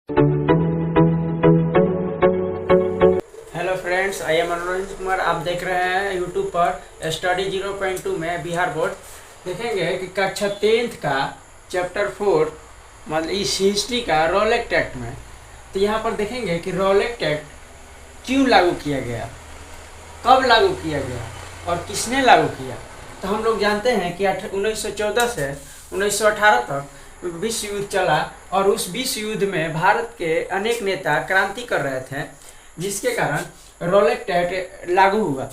Hello friends, I am मनोरंजन कुमार। आप देख रहे हैं यूट्यूब पर स्टडी 0.2 में बिहार बोर्ड। देखेंगे कि कक्षा 10th का चैप्टर 4 मतलब इस हिस्ट्री का रोलेक्ट एक्ट में। तो यहाँ पर देखेंगे कि रोलेक्ट एक्ट क्यों लागू किया गया, कब लागू किया गया और किसने लागू किया। तो हम लोग जानते हैं कि 1914 से 1918 तक विश्व युद्ध चला और उस विश्व युद्ध में भारत के अनेक नेता क्रांति कर रहे थे, जिसके कारण रोलेक्ट एक्ट लागू हुआ।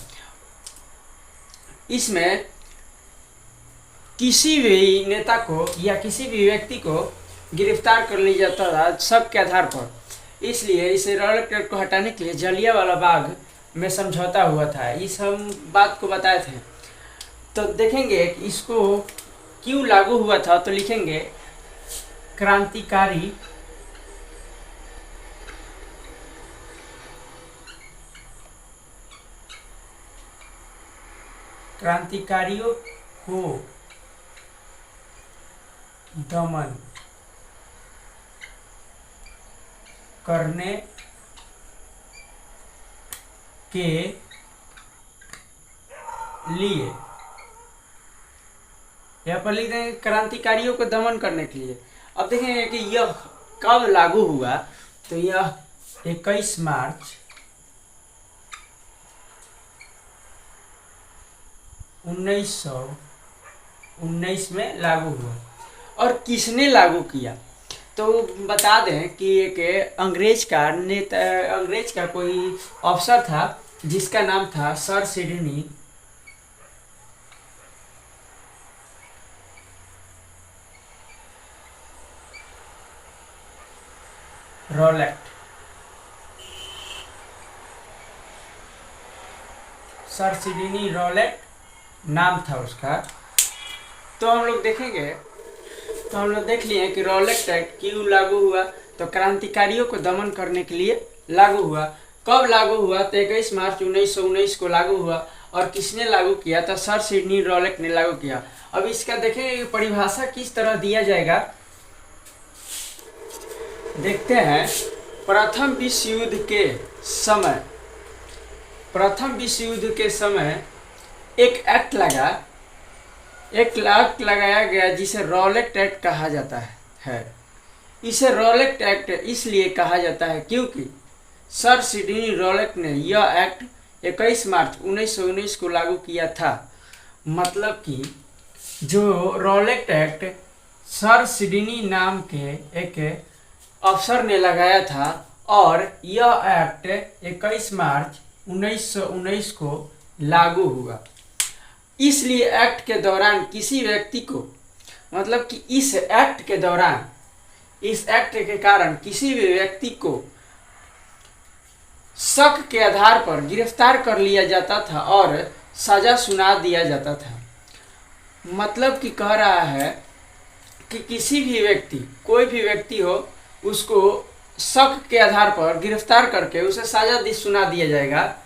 इसमें किसी भी नेता को या किसी भी व्यक्ति को गिरफ्तार कर लिया जाता था शक के आधार पर। इसलिए इसे रोलेक्ट एक्ट को हटाने के लिए जलियांवाला बाग में समझौता हुआ था। इस हम बात को बताए थे। तो देखेंगे कि इसको क्यों लागू हुआ था। तो लिखेंगे क्रांतिकारियों को दमन करने के लिए, यहाँ पर लिख देंगे क्रांतिकारियों को दमन करने के लिए। अब देखेंगे कि यह कब लागू हुआ। तो यह 21 मार्च 1919 में लागू हुआ। और किसने लागू किया तो बता दें कि एक अंग्रेज का कोई अफसर था जिसका नाम था सर सिडनी रोलेक्ट। सर सिडनी रोलेक्ट नाम था उसका। तो हम लोग देखेंगे, तो हम लोग देख लिए कि रोलेक्ट एक्ट क्यों लागू हुआ। तो क्रांतिकारियों को दमन करने के लिए लागू हुआ। कब लागू हुआ तो 21 मार्च 1919 को लागू हुआ। और किसने लागू किया तो सर सिडनी रोलेक्ट ने लागू किया। अब इसका देखेंगे कि परिभाषा किस तरह दिया जाएगा। देखते हैं। प्रथम विश्व युद्ध के समय एक एक्ट लगाया गया जिसे रोलेक्ट एक्ट कहा जाता है। इसे रोलेक्ट एक्ट इसलिए कहा जाता है क्योंकि सर सिडनी रोलेक्ट ने यह एक्ट 21 मार्च 1919 को लागू किया था। मतलब कि जो रोलेक्ट एक्ट सर सिडनी नाम के एक अफसर ने लगाया था और यह एक्ट 21 मार्च 1919 को लागू हुआ। इसलिए एक्ट के दौरान किसी व्यक्ति को, मतलब कि इस एक्ट के कारण किसी भी व्यक्ति को शक के आधार पर गिरफ्तार कर लिया जाता था और सजा सुना दिया जाता था। मतलब कि कह रहा है कि किसी भी व्यक्ति, कोई भी व्यक्ति हो, उसको शक के आधार पर गिरफ्तार करके उसे सजा सुना दिया जाएगा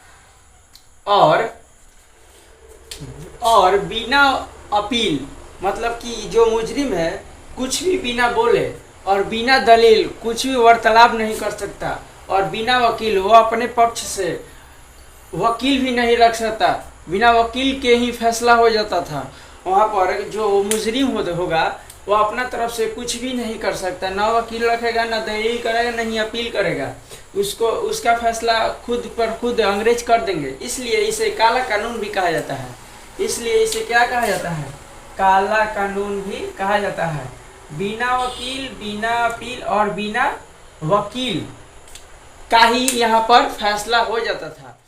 और बिना अपील, मतलब कि जो मुजरिम है कुछ भी बिना बोले और बिना दलील कुछ भी वार्तालाप नहीं कर सकता और बिना वकील, वो अपने पक्ष से वकील भी नहीं रख सकता, बिना वकील के ही फैसला हो जाता था। वहाँ पर जो मुजरिम होगा वो अपना तरफ से कुछ भी नहीं कर सकता, ना वकील रखेगा, ना दलील करेगा, नहीं अपील करेगा। उसका फैसला खुद पर खुद अंग्रेज कर देंगे। इसलिए इसे काला कानून भी कहा जाता है। इसलिए इसे क्या कहा जाता है, काला कानून भी कहा जाता है। बिना वकील, बिना अपील और बिना वकील का ही यहाँ पर फैसला हो जाता था।